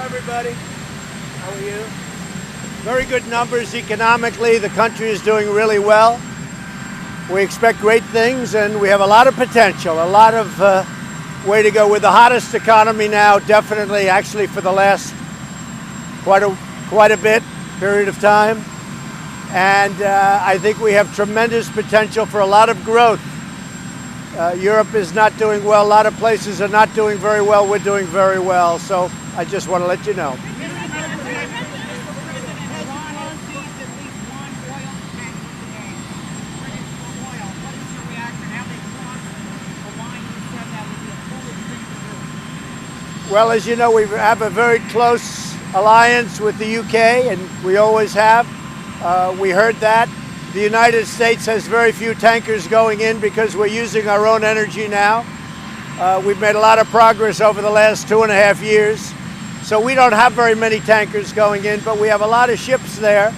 everybody. How are you? Very good numbers economically. The country is doing really well. We expect great things, and we have a lot of potential, a lot of way to go. We're the hottest economy now, definitely, actually, for the last quite a period of time. And I think we have tremendous potential for a lot of growth. Europe is not doing well. A lot of places are not doing very well. We're doing very well. So I just want to let you know. Well, as you know, we have a very close alliance with the UK, and we always have. We heard that. The United States has very few tankers going in because we're using our own energy now. We've made a lot of progress over the last 2.5 years. So we don't have very many tankers going in, but we have a lot of ships there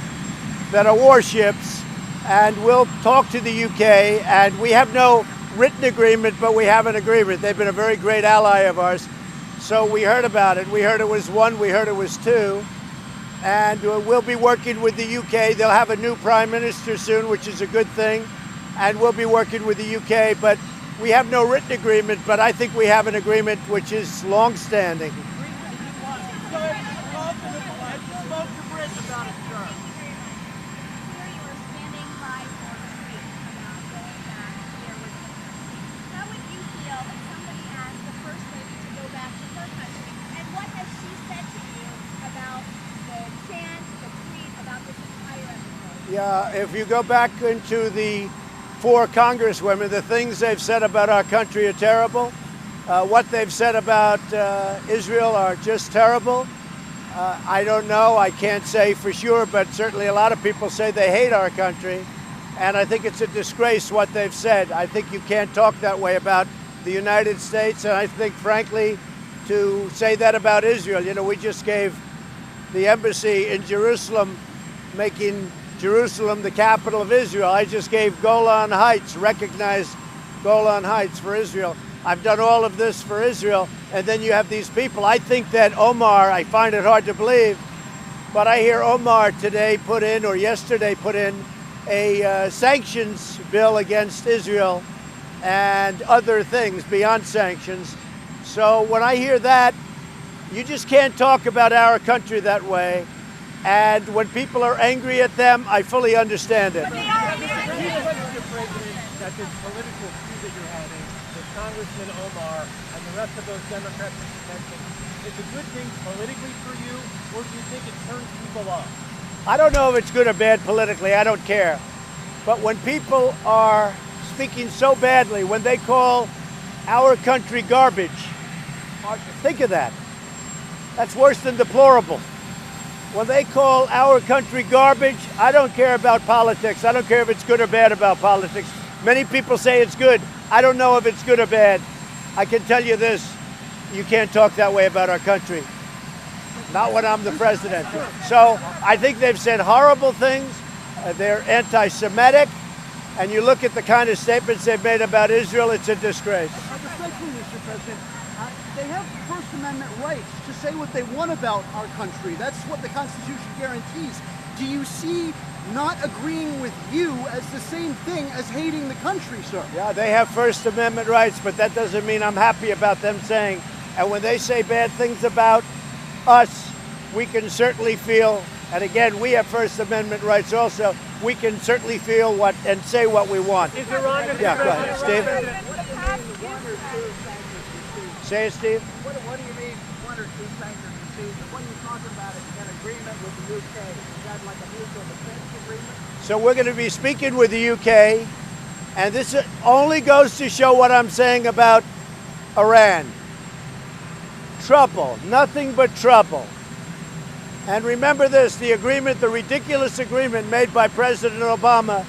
that are warships. And we'll talk to the UK, and we have no written agreement, but we have an agreement. They've been a very great ally of ours. So we heard about it. We heard it was 1, we heard it was 2. And we'll be working with the UK. They'll have a new prime minister soon, which is a good thing. And we'll be working with the UK. But we have no written agreement, but I think we have an agreement which is long-standing. Yeah, if you go back into the 4 Congresswomen, the things they've said about our country are terrible. What they've said about Israel are just terrible. I don't know, I can't say for sure, but certainly a lot of people say they hate our country. And I think it's a disgrace what they've said. I think you can't talk that way about the United States. And I think, frankly, to say that about Israel, you know, we just gave the embassy in Jerusalem, making Jerusalem the capital of Israel. I just gave Golan Heights, recognized Golan Heights for Israel. I've done all of this for Israel, and then you have these people. I think that Omar, I find it hard to believe, but I hear Omar today put in, or yesterday put in, a sanctions bill against Israel and other things beyond sanctions. So when I hear that, you just can't talk about our country that way. And when people are angry at them, I fully understand it. That this political feud that you're having with Congressman Omar and the rest of those Democrats that you mentioned, is a good thing politically for you, or do you think it turns people off? I don't know if it's good or bad politically. I don't care. But when people are speaking so badly, when they call our country garbage, think of that. That's worse than deplorable. When they call our country garbage, I don't care about politics. I don't care if it's good or bad about politics. Many people say it's good. I don't know if it's good or bad. I can tell you this, you can't talk that way about our country. Not when I'm the president. So I think they've said horrible things. They're anti-Semitic. And you look at the kind of statements they've made about Israel, it's a disgrace. Respectfully, Mr. President, they have First Amendment rights to say what they want about our country. That's what the Constitution guarantees. Do you see not agreeing with you as the same thing as hating the country, sir? Yeah, they have First Amendment rights, but that doesn't mean I'm happy about them saying. And when they say bad things about us, we can certainly feel, and again, we have First Amendment rights also, we can certainly feel what and say what we want. Is Iran going to Yeah, go ahead, Steve. Say it, Steve. What do you mean 1 or 2 sanctions received? What are you talking about? An agreement with the UK? Is that like a mutual defense agreement? So we're going to be speaking with the UK, and this only goes to show what I'm saying about Iran. Trouble, nothing but trouble. And remember this, the agreement, the ridiculous agreement made by President Obama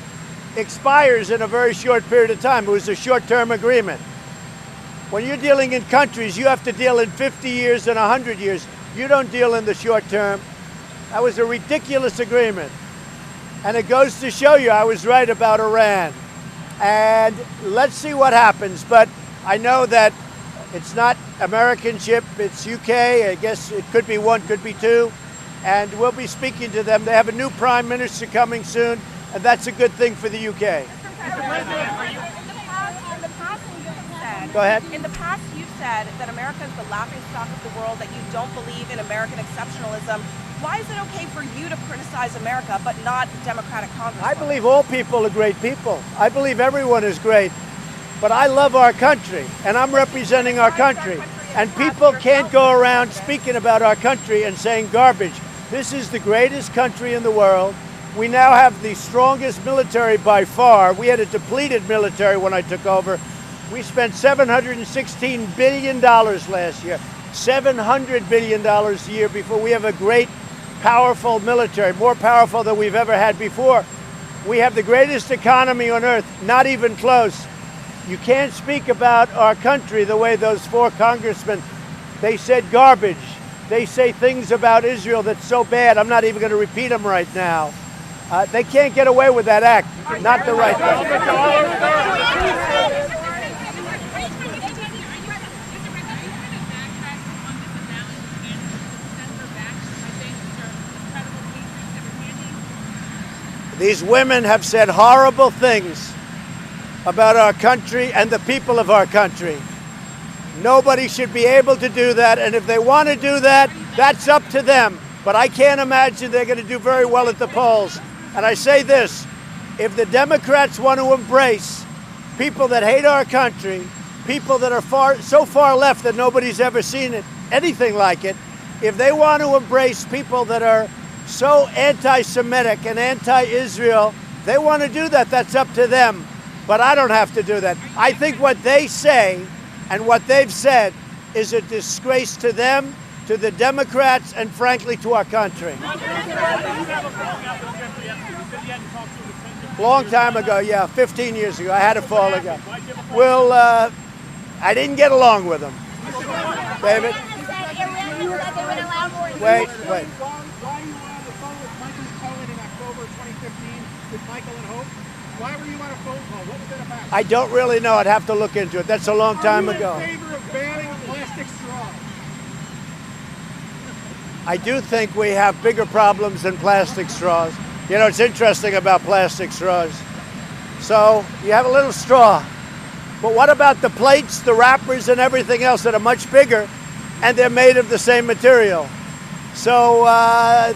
expires in a very short period of time. It was a short-term agreement. When you're dealing in countries, you have to deal in 50 years and 100 years. You don't deal in the short term. That was a ridiculous agreement. And it goes to show you I was right about Iran. And let's see what happens. But I know that It's not American ship, it's UK. I guess it could be one, could be two. And we'll be speaking to them. They have a new prime minister coming soon, and that's a good thing for the UK. Go ahead. In the past, you've said that America is the laughingstock of the world, that you don't believe in American exceptionalism. Why is it okay for you to criticize America but not Democratic Congress? I believe all people are great people. I believe everyone is great. But I love our country, and I'm representing our country. And people can't go around speaking about our country and saying garbage. This is the greatest country in the world. We now have the strongest military by far. We had a depleted military when I took over. We spent $716 billion last year. $700 billion a year before. We have a great, powerful military, more powerful than we've ever had before. We have the greatest economy on earth, not even close. You can't speak about our country the way those four congressmen, they said garbage. They say things about Israel that's so bad, I'm not even going to repeat them right now. They can't get away with that act, not the right thing. These women have said horrible things about our country and the people of our country. Nobody should be able to do that, and if they want to do that, that's up to them. But I can't imagine they're going to do very well at the polls. And I say this, if the Democrats want to embrace people that hate our country, people that are so far left that nobody's ever seen it, anything like it, if they want to embrace people that are so anti-Semitic and anti-Israel, they want to do that, that's up to them. But I don't have to do that. I think what they say and what they've said is a disgrace to them, to the Democrats, and frankly to our country. Long time ago, yeah, 15 years ago, I had a fall ago. Well, I didn't get along with them. David? Wait. Why you were on the phone with Michael Cohen in October 2015 with Michael and Hope? Why were you on a phone call? What was that about? I don't really know. I'd have to look into it. That's a long time ago. Are you in favor of banning plastic straws? I do think we have bigger problems than plastic straws. You know, it's interesting about plastic straws. So you have a little straw. But what about the plates, the wrappers, and everything else that are much bigger, and they're made of the same material? So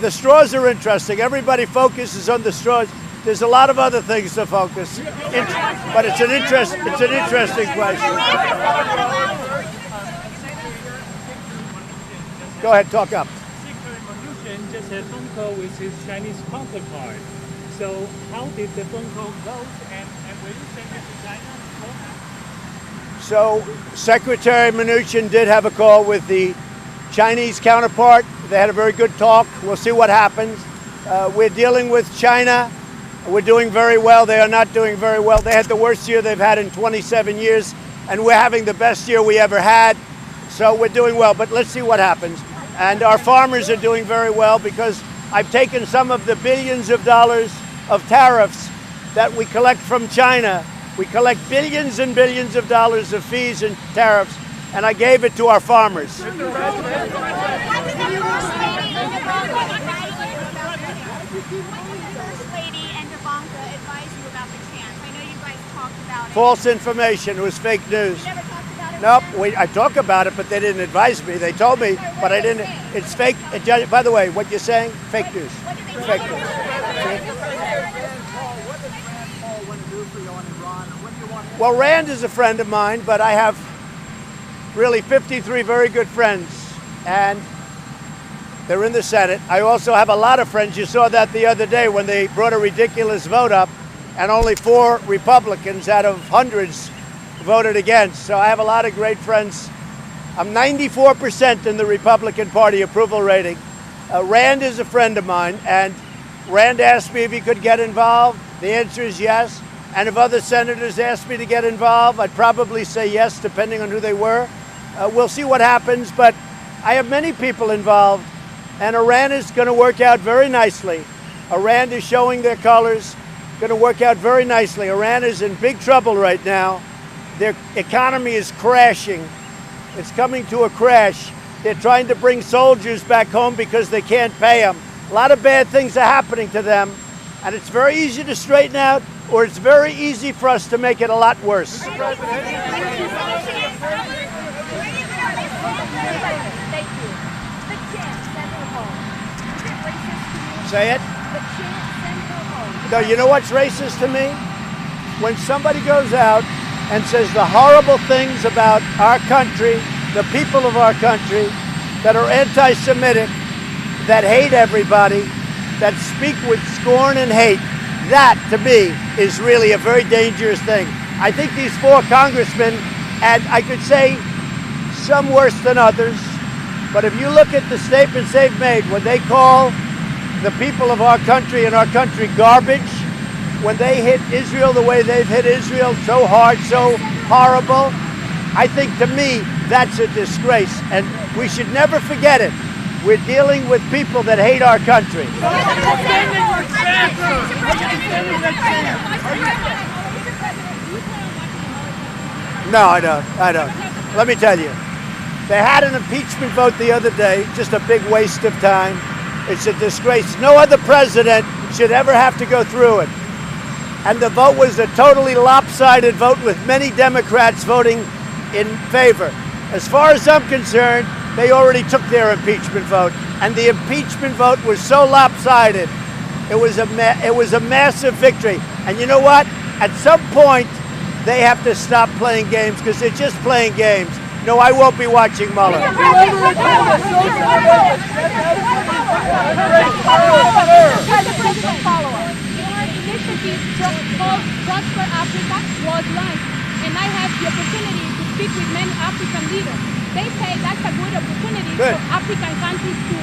the straws are interesting. Everybody focuses on the straws. There's a lot of other things to focus, but it's an interesting question. Go ahead, talk up. Secretary Mnuchin just had a phone call with his Chinese counterpart. So how did the phone call go, and will you send it to China? So Secretary Mnuchin did have a call with the Chinese counterpart. They had a very good talk. We'll see what happens. We're dealing with China. We're doing very well. They are not doing very well. They had the worst year they've had in 27 years, and we're having the best year we ever had. So we're doing well, but let's see what happens. And our farmers are doing very well because I've taken some of the billions of dollars of tariffs that we collect from China. We collect billions and billions of dollars of fees and tariffs, and I gave it to our farmers. False information. It was fake news. You never talked about it? Nope. I talk about it, but they didn't advise me. They told me, but I didn't. It's fake. By the way, what you're saying, fake news. What did they Fake say? news. What does Rand Paul want to do for you on Iran? What do you want him Well, Rand is a friend of mine, but I have really 53 very good friends, and they're in the Senate. I also have a lot of friends. You saw that the other day when they brought a ridiculous vote up, and only 4 Republicans out of hundreds voted against. So I have a lot of great friends. I'm 94% in the Republican Party approval rating. Rand is a friend of mine, and Rand asked me if he could get involved. The answer is yes. And if other senators asked me to get involved, I'd probably say yes, depending on who they were. We'll see what happens, but I have many people involved, and Iran is going to work out very nicely. Iran is showing their colors, going to work out very nicely. Iran is in big trouble right now. Their economy is crashing, It's coming to a crash. They're trying to bring soldiers back home because they can't pay them. A lot of bad things are happening to them, and it's very easy to straighten out, or it's very easy for us to make it a lot worse. Thank you. The chant, send her home. Is it racist to you? Say it. The chant, send her home. No, you know what's racist to me? When somebody goes out and says the horrible things about our country, the people of our country, that are anti-Semitic, that hate everybody, that speak with scorn and hate, that, to me, is really a very dangerous thing. I think these 4 congressmen, and I could say some worse than others, but if you look at the statements they've made, when they call the people of our country and our country garbage, when they hit Israel the way they've hit Israel, so hard, so horrible, I think, to me, that's a disgrace, and we should never forget it. We're dealing with people that hate our country. No, I don't. Let me tell you. They had an impeachment vote the other day, just a big waste of time. It's a disgrace. No other president should ever have to go through it. And the vote was a totally lopsided vote with many Democrats voting in favor. As far as I'm concerned, they already took their impeachment vote. And the impeachment vote was so lopsided. It was a massive victory. And you know what? At some point, they have to stop playing games because they're just playing games. No, I won't be watching Mueller. Your initiative called Prosper Africa was launched, and I had the opportunity to speak with many African leaders. They say that's a good opportunity for African countries to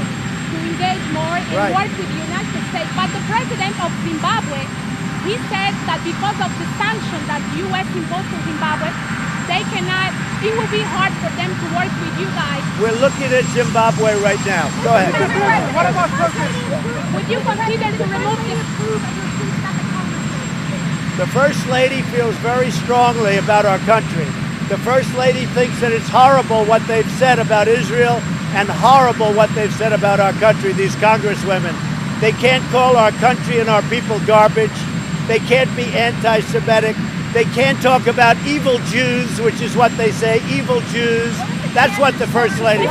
engage more and work with the United States. But the president of Zimbabwe, he said that because of the sanctions that the U.S. imposed on Zimbabwe, they cannot, it will be hard for them to work with you guys. We're looking at Zimbabwe right now. Go ahead. What about Would you consider to remove this? The First Lady feels very strongly about our country. The First Lady thinks that it's horrible what they've said about Israel and horrible what they've said about our country, these congresswomen. They can't call our country and our people garbage. They can't be anti-Semitic. They can't talk about evil Jews, which is what they say, evil Jews. That's what the First Lady